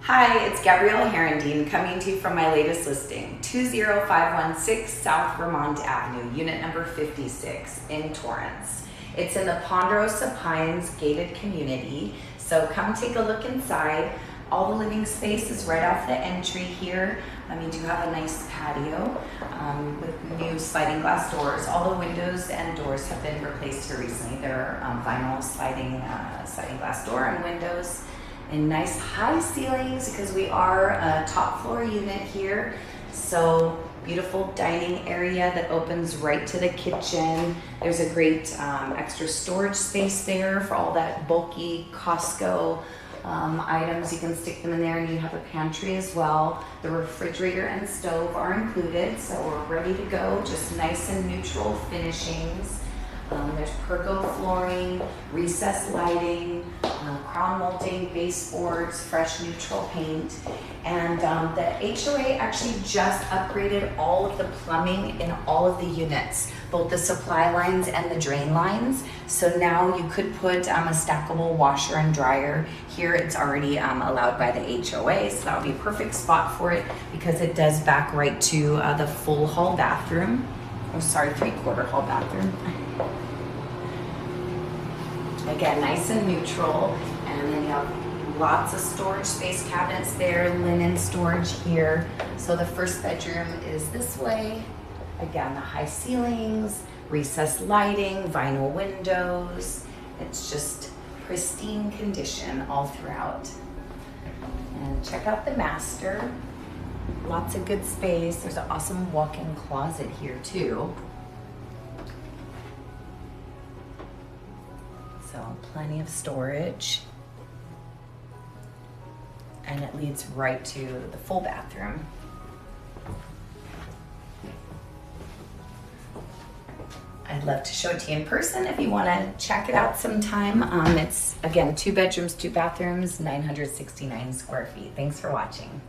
Hi, it's Gabrielle Herendeen coming to you from my latest listing, 20516 South Vermont Avenue, unit number 56 in Torrance. It's in the Ponderosa Pines gated community, so come take a look inside. All the living space is right off the entry here. We do have a nice patio with new sliding glass doors. All the windows and doors have been replaced here recently. They're vinyl sliding glass door and windows. And nice high ceilings because we are a top floor unit here. So beautiful dining area that opens right to the kitchen. There's a great extra storage space there for all that bulky Costco items. You can stick them in there, and you have a pantry as well. The refrigerator and stove are included, so we're ready to go. Just nice and neutral finishings. There's pergo flooring, recessed lighting, crown molding, baseboards, fresh neutral paint. And the HOA actually just upgraded all of the plumbing in all of the units, both the supply lines and the drain lines. So now you could put a stackable washer and dryer. Here it's already allowed by the HOA, so that would be a perfect spot for it because it does back right to the full hall bathroom. Oh, sorry, 3/4 hall bathroom. Again, nice and neutral, and then you have lots of storage space, cabinets there, linen storage here. So the first bedroom is this way. Again, the high ceilings, recessed lighting, vinyl windows. It's just pristine condition all throughout. And check out the master. Lots of good space. There's an awesome walk-in closet here too. So plenty of storage. And it leads right to the full bathroom. I'd love to show it to you in person if you want to check it out sometime. It's, again, 2 bedrooms, 2 bathrooms, 969 square feet. Thanks for watching.